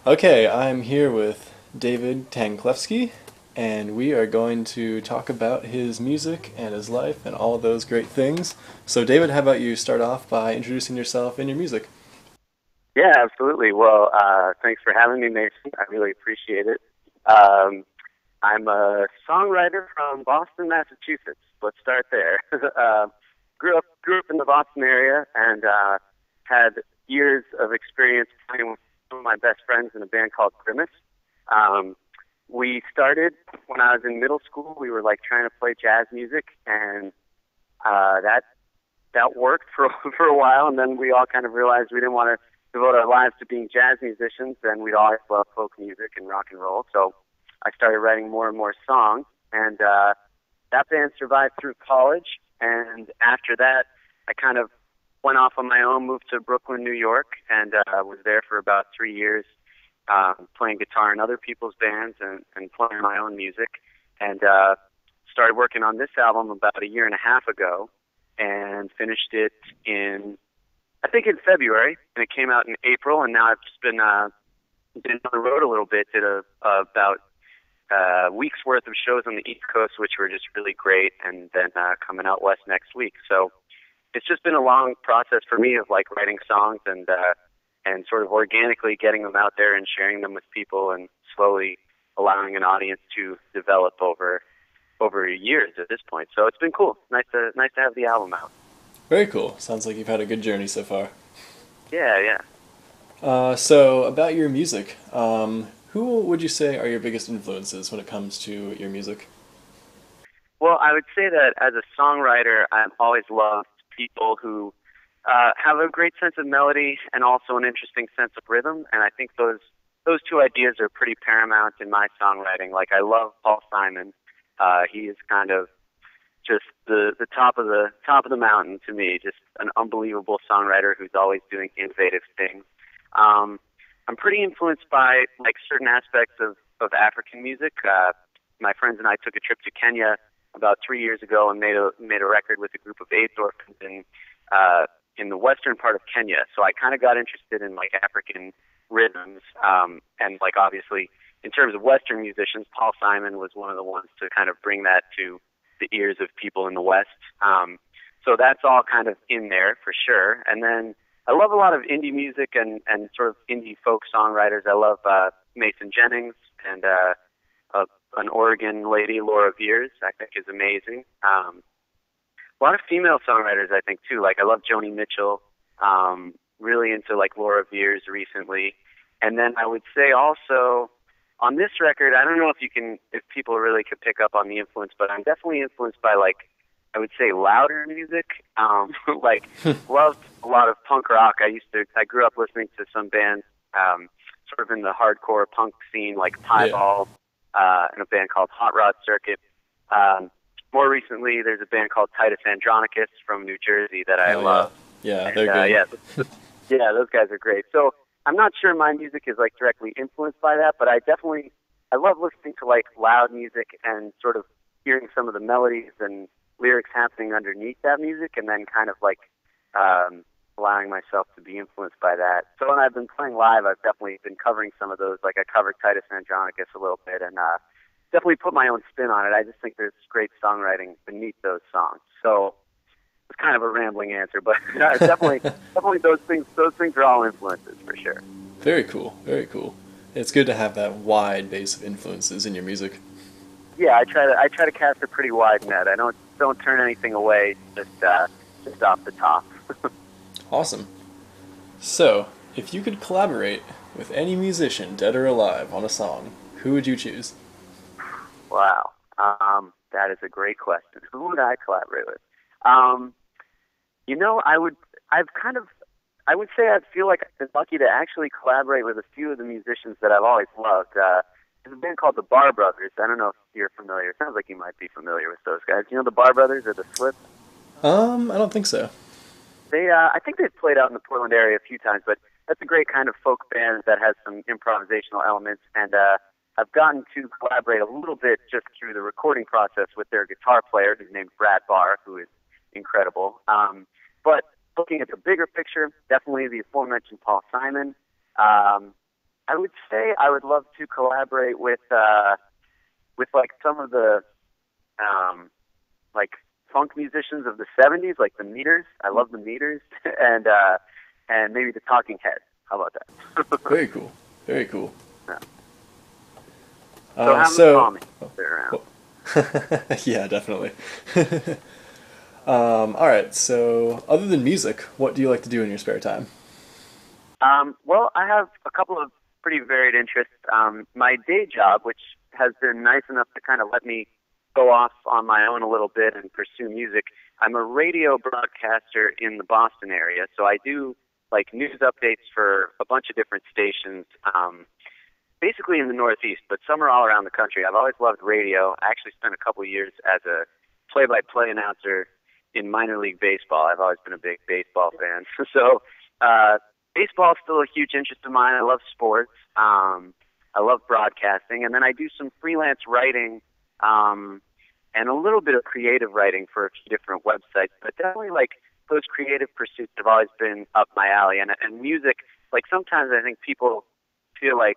Okay, I'm here with David Tanklefsky, and we are going to talk about his music and his life and all of those great things. So, David, how about you start off by introducing yourself and your music? Yeah, absolutely. Well, thanks for having me, Mason. I really appreciate it. Um, I'm a songwriter from Boston, Massachusetts. Let's start there. Grew up in the Boston area and had years of experience playing with some of my best friends in a band called Grimace. Um, we started when I was in middle school. We were like trying to play jazz music, and that worked for for a while, and then we all kind of realized we didn't want to devote our lives to being jazz musicians, and we'd always loved folk music and rock and roll. So I started writing more and more songs, and that band survived through college. And after that, I kind of went off on my own, moved to Brooklyn, New York, and was there for about 3 years, playing guitar in other people's bands and playing my own music. And started working on this album about a year and a half ago, and finished it I think in February, and it came out in April, and now I've just been on the road a little bit, did about week's worth of shows on the East Coast, which were just really great, and then coming out west next week. So it's just been a long process for me of like writing songs and sort of organically getting them out there and sharing them with people, and slowly allowing an audience to develop over years at this point. So it's been cool. Nice to have the album out. Very cool. Sounds like you've had a good journey so far. Yeah, yeah. So, about your music, who would you say are your biggest influences when it comes to your music? Well, I would say that as a songwriter, I've always loved people who have a great sense of melody and also an interesting sense of rhythm. And I think those two ideas are pretty paramount in my songwriting. Like, I love Paul Simon. He is kind of just the top of the mountain to me. Just an unbelievable songwriter who's always doing innovative things. I'm pretty influenced by like certain aspects of African music. My friends and I took a trip to Kenya about 3 years ago and made a record with a group of AIDS orphans in the western part of Kenya. So I kind of got interested in like African rhythms, and like obviously in terms of Western musicians, Paul Simon was one of the ones to kind of bring that to the ears of people in the West. So that's all kind of in there for sure. And then I love a lot of indie music and sort of indie folk songwriters. I love Mason Jennings and an Oregon lady, Laura Veers, I think is amazing. A lot of female songwriters, I think, too. Like, I love Joni Mitchell, really into, like, Laura Veers recently. And then I would say also, on this record, I don't know if people really could pick up on the influence, but I'm definitely influenced by, like, I would say louder music. Like, loved a lot of punk rock. I grew up listening to some bands, sort of in the hardcore punk scene, like Piebald, and a band called Hot Rod Circuit. More recently, there's a band called Titus Andronicus from New Jersey that I love. Yeah, And, they're good. yeah, those guys are great. So I'm not sure my music is like directly influenced by that, but I love listening to like loud music and sort of hearing some of the melodies and lyrics happening underneath that music, and then kind of like allowing myself to be influenced by that. So when I've been playing live, I've definitely been covering some of those. Like I covered Titus Andronicus a little bit, and definitely put my own spin on it. I just think there's great songwriting beneath those songs. So it's kind of a rambling answer, but definitely those things are all influences for sure. Very cool. Very cool. It's good to have that wide base of influences in your music. Yeah, I try to cast a pretty wide net. I don't turn anything away just off the top. Awesome. So, if you could collaborate with any musician, dead or alive, on a song, who would you choose? Wow, that is a great question. Who would I collaborate with? I would say I feel like I've been lucky to actually collaborate with a few of the musicians that I've always loved. There's a band called the Bar Brothers. I don't know if you're familiar. It sounds like you might be familiar with those guys. You know the Bar Brothers or the Slips? I don't think so. I think they've played out in the Portland area a few times, but that's a great kind of folk band that has some improvisational elements. And I've gotten to collaborate a little bit just through the recording process with their guitar player, who's named Brad Barr, who is incredible. But looking at the bigger picture, definitely the aforementioned Paul Simon. I would say I would love to collaborate with like some of the like funk musicians of the '70s, like the Meters. I love the Meters, and maybe the Talking Heads. How about that? Very cool. Very cool. Yeah. So have them call me if they're around. Yeah, definitely. All right. So, other than music, what do you like to do in your spare time? Well, I have a couple of pretty varied interests. My day job, which has been nice enough to kind of let me go off on my own a little bit and pursue music. I'm a radio broadcaster in the Boston area, so I do like news updates for a bunch of different stations, basically in the Northeast, but some are all around the country. I've always loved radio. I actually spent a couple of years as a play-by-play announcer in minor league baseball. I've always been a big baseball fan. So baseball is still a huge interest of mine. I love sports. I love broadcasting. And then I do some freelance writing and a little bit of creative writing for a few different websites. But definitely, like, those creative pursuits have always been up my alley. And music, like, sometimes I think people feel like,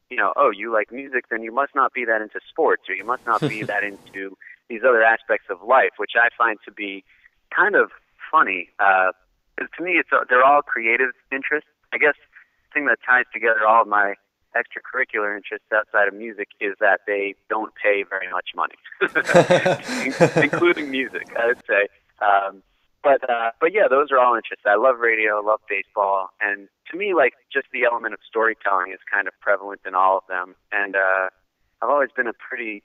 you know, oh, you like music, then you must not be that into sports, or you must not be that into these other aspects of life, which I find to be kind of funny. Because to me, they're all creative interests. I guess the thing that ties together all of my extracurricular interests outside of music is that they don't pay very much money, including music, I would say. But yeah, those are all interests. I love radio, I love baseball, and to me, like, just the element of storytelling is kind of prevalent in all of them. And I've always been a pretty,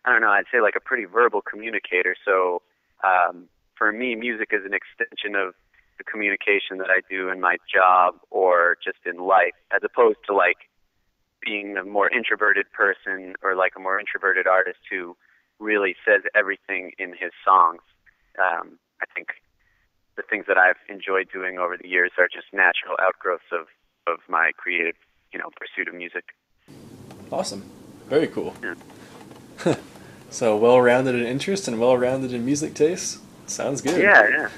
I don't know, I'd say like a pretty verbal communicator. So for me, music is an extension of the communication that I do in my job or just in life, as opposed to like being a more introverted person or like a more introverted artist who really says everything in his songs. I think the things that I've enjoyed doing over the years are just natural outgrowths of my creative, pursuit of music. Awesome. Very cool. Yeah. So well-rounded in interest and well-rounded in music taste. Sounds good. Yeah.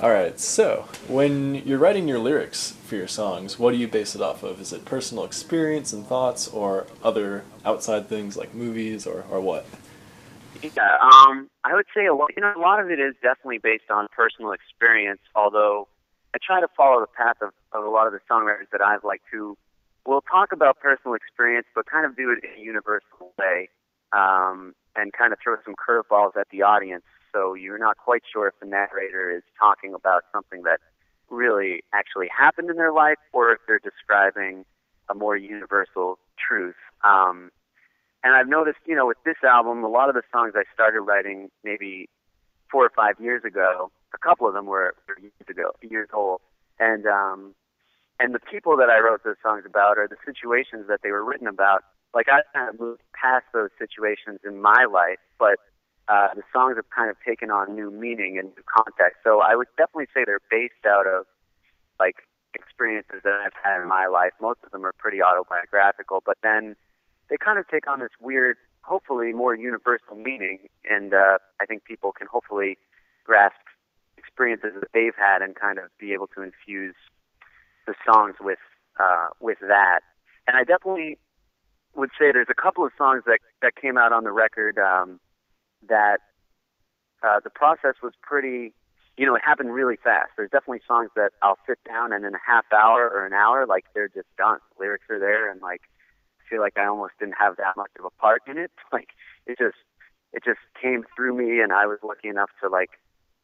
All right, so when you're writing your lyrics for your songs, what do you base it off of? Is it personal experience and thoughts, or other outside things like movies, or what? Yeah, I would say a lot of it is definitely based on personal experience, although I try to follow the path of a lot of the songwriters that I've liked who will talk about personal experience, but kind of do it in a universal way, and kind of throw some curveballs at the audience, so you're not quite sure if the narrator is talking about something that really actually happened in their life, or if they're describing a more universal truth. And I've noticed, with this album, a lot of the songs I started writing maybe 4 or 5 years ago, a couple of them were years old. And the people that I wrote those songs about, or the situations that they were written about, like, I kind of moved past those situations in my life, but the songs have kind of taken on new meaning and new context. So I would definitely say they're based out of, like, experiences that I've had in my life. Most of them are pretty autobiographical, but then they kind of take on this weird, hopefully more universal meaning, and I think people can hopefully grasp experiences that they've had and kind of be able to infuse the songs with that. And I definitely would say there's a couple of songs that came out on the record that the process was pretty, it happened really fast. There's definitely songs that I'll sit down and in a half hour or an hour, like, they're just done. Lyrics are there, and like, feel like I almost didn't have that much of a part in it. Like, it just came through me, and I was lucky enough to, like,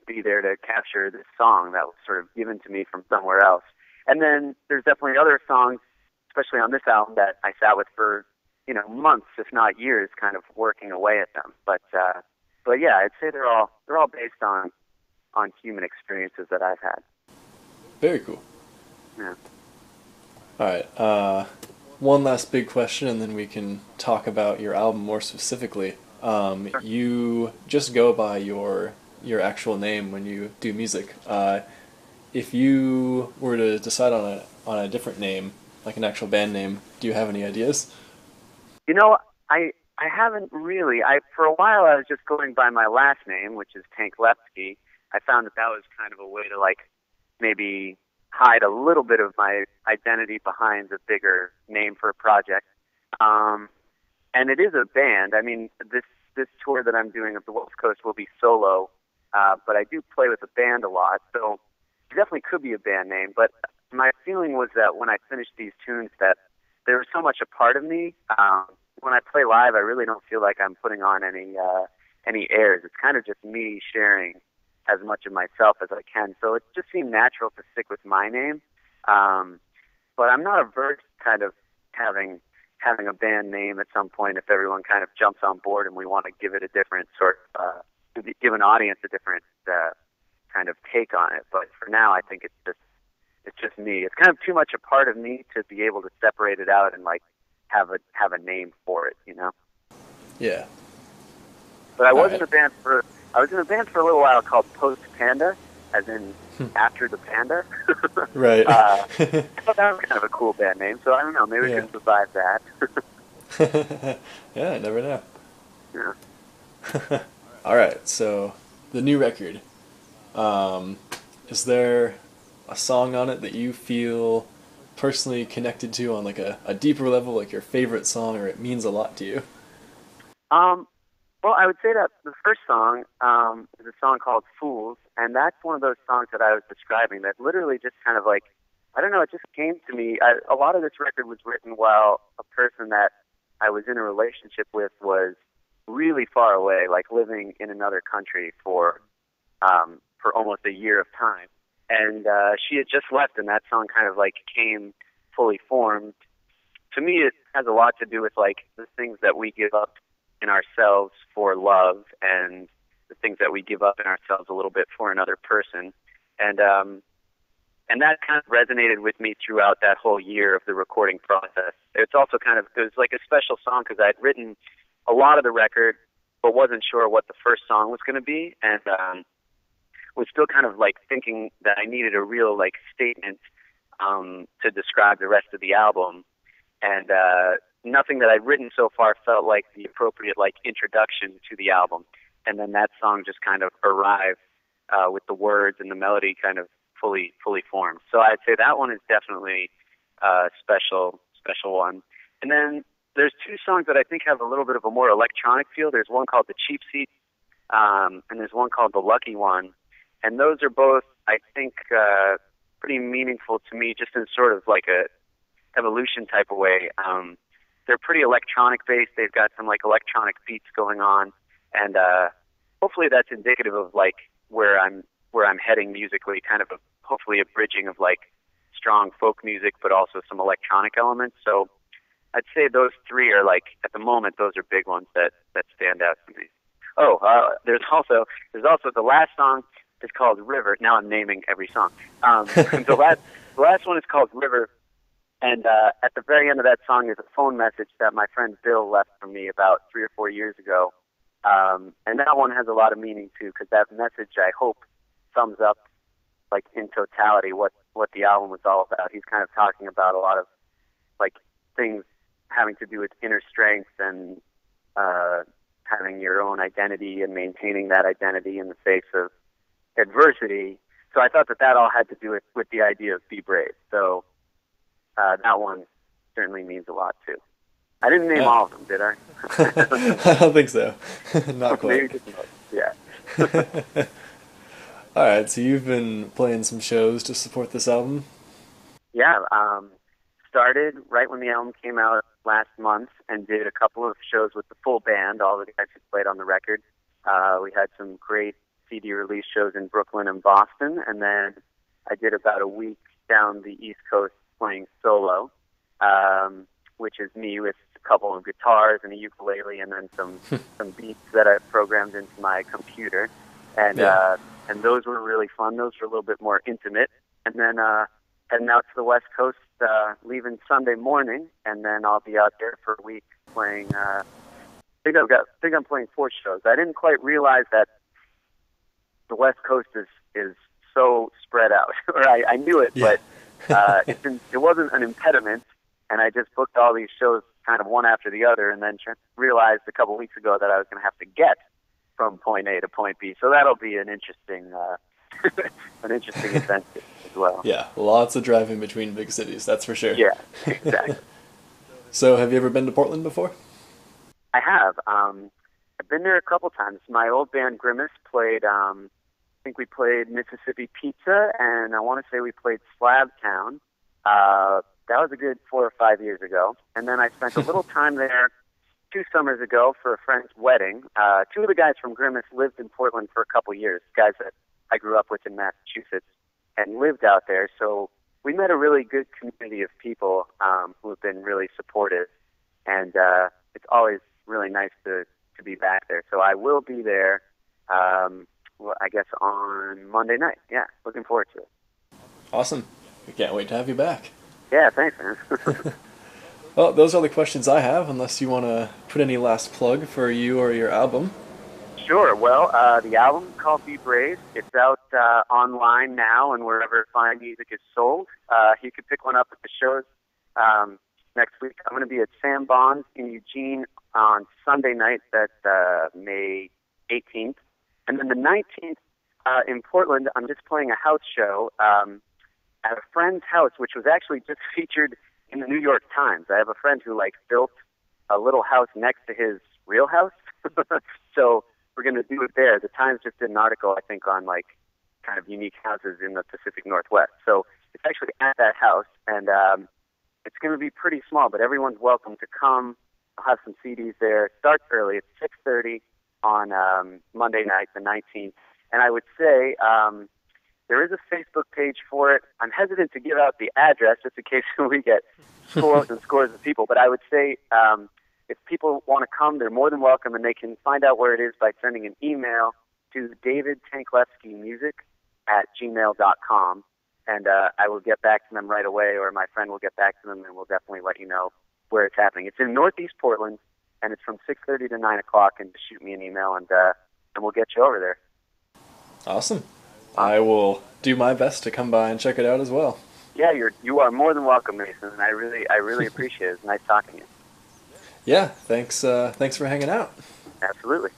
be there to capture this song that was sort of given to me from somewhere else. And then there's definitely other songs, especially on this album, that I sat with for, months, if not years, kind of working away at them. But yeah, I'd say they're all based on human experiences that I've had. Very cool. Yeah. All right. One last big question, and then we can talk about your album more specifically. You just go by your actual name when you do music. If you were to decide on a different name, like an actual band name, do you have any ideas? I haven't really. For a while, I was just going by my last name, which is Tanklefsky. I found that was kind of a way to, like, maybe, hide a little bit of my identity behind a bigger name for a project. And it is a band. I mean, this tour that I'm doing of the West Coast will be solo, but I do play with a band a lot, so it definitely could be a band name. But my feeling was that when I finished these tunes, that there was so much a part of me. When I play live, I really don't feel like I'm putting on any airs. It's kind of just me sharing as much of myself as I can. So it just seemed natural to stick with my name. But I'm not averse to kind of having a band name at some point if everyone kind of jumps on board and we want to give it a different sort of, give an audience a different kind of take on it. But for now, I think it's just me. It's kind of too much a part of me to be able to separate it out and like have a name for it, you know? Yeah. But I was in a band for a little while called Post Panda, as in after the panda. Right. I thought that was kind of a cool band name, so I don't know, maybe we can survive that. Yeah, never know. Yeah. All right, so the new record. Is there a song on it that you feel personally connected to on like a deeper level, like your favorite song, or it means a lot to you? Well, I would say that the first song is a song called Fools, and that's one of those songs that I was describing that literally just kind of like, I don't know, it just came to me. A lot of this record was written while a person that I was in a relationship with was really far away, like living in another country for almost a year of time. And she had just left, and that song kind of like came fully formed. To me, it has a lot to do with like the things that we give up in ourselves for love, and the things that we give up in ourselves a little bit for another person. And that kind of resonated with me throughout that whole year of the recording process. It's also kind of, it was like a special song because I'd written a lot of the record, but wasn't sure what the first song was going to be, and was still kind of like thinking that I needed a real like statement to describe the rest of the album. And nothing that I'd written so far felt like the appropriate like introduction to the album. And then that song just kind of arrived with the words and the melody kind of fully formed. So I'd say that one is definitely a special one. And then there's two songs that I think have a little bit of a more electronic feel. There's one called The Cheap Seat, and there's one called The Lucky One. And those are both, I think, pretty meaningful to me, just in sort of like a evolution type of way. They're pretty electronic based. They've got some like electronic beats going on, and hopefully that's indicative of like where I'm heading musically. Kind of hopefully a bridging of like strong folk music, but also some electronic elements. So I'd say those three are like at the moment those are big ones that stand out to me. Oh, there's also the last song is called River. Now I'm naming every song. The last one is called River. And at the very end of that song is a phone message that my friend Bill left for me about 3 or 4 years ago. And that one has a lot of meaning, too, because that message, I hope, sums up, like, in totality what the album was all about. He's kind of talking about a lot of, like, things having to do with inner strength and having your own identity and maintaining that identity in the face of adversity. So I thought that all had to do with the idea of be brave. So that one certainly means a lot, too. I didn't name all of them, did I? I don't think so. Not quite. Maybe just most, yeah. All right, so you've been playing some shows to support this album? Yeah, started right when the album came out last month and did a couple of shows with the full band, all the guys who played on the record. We had some great CD release shows in Brooklyn and Boston, and then I did about a week down the East Coast playing solo, which is me with a couple of guitars and a ukulele and then some beats that I've programmed into my computer. And and those were really fun. Those were a little bit more intimate. And then heading out to the West Coast, leaving Sunday morning, and then I'll be out there for a week playing. I think I'm playing 4 shows. I didn't quite realize that the West Coast is so spread out. Or I knew it, but it wasn't an impediment. And I just booked all these shows kind of one after the other, and then realized a couple weeks ago that I was going to have to get from point A to point B. So that'll be an interesting an interesting adventure as well. Yeah, lots of driving between big cities, that's for sure. Yeah, exactly. So have you ever been to Portland before? I have. I've been there a couple times. My old band Grimace played, I think we played Mississippi Pizza, and I want to say we played Slab Town. That was a good 4 or 5 years ago. And then I spent a little time there 2 summers ago for a friend's wedding. 2 of the guys from Grimace lived in Portland for a couple years, guys that I grew up with in Massachusetts, and lived out there. So we met a really good community of people who have been really supportive. And it's always really nice to be back there. So I will be there, I guess, on Monday night. Yeah, looking forward to it. Awesome. We can't wait to have you back. Yeah, thanks, man. Well, those are the questions I have, unless you want to put any last plug for you or your album. Sure. Well, the album is called Be Brave. It's out online now and wherever fine music is sold. You could pick one up at the shows next week. I'm going to be at Sam Bond's in Eugene on Sunday night. That's May 18th. And then the 19th in Portland, I'm just playing a house show at a friend's house, which was actually just featured in the New York Times. I have a friend who built a little house next to his real house. So we're going to do it there. The Times just did an article, I think, on kind of unique houses in the Pacific Northwest. So it's actually at that house, and it's going to be pretty small, but everyone's welcome to come. I'll have some CDs there. It starts early. It's 6:30 on Monday night, the 19th. And I would say there is a Facebook page for it. I'm hesitant to give out the address just in case we get scores and scores of people, but I would say if people want to come, they're more than welcome, and they can find out where it is by sending an email to davidtanklefskymusic@gmail.com, and I will get back to them right away, or my friend will get back to them, and we'll definitely let you know where it's happening. It's in Northeast Portland, and it's from 6:30 to 9 o'clock, and just shoot me an email, and we'll get you over there. Awesome. I will do my best to come by and check it out as well. Yeah, you are more than welcome, Mason, and I really appreciate it. It's nice talking to you. Yeah, thanks for hanging out. Absolutely.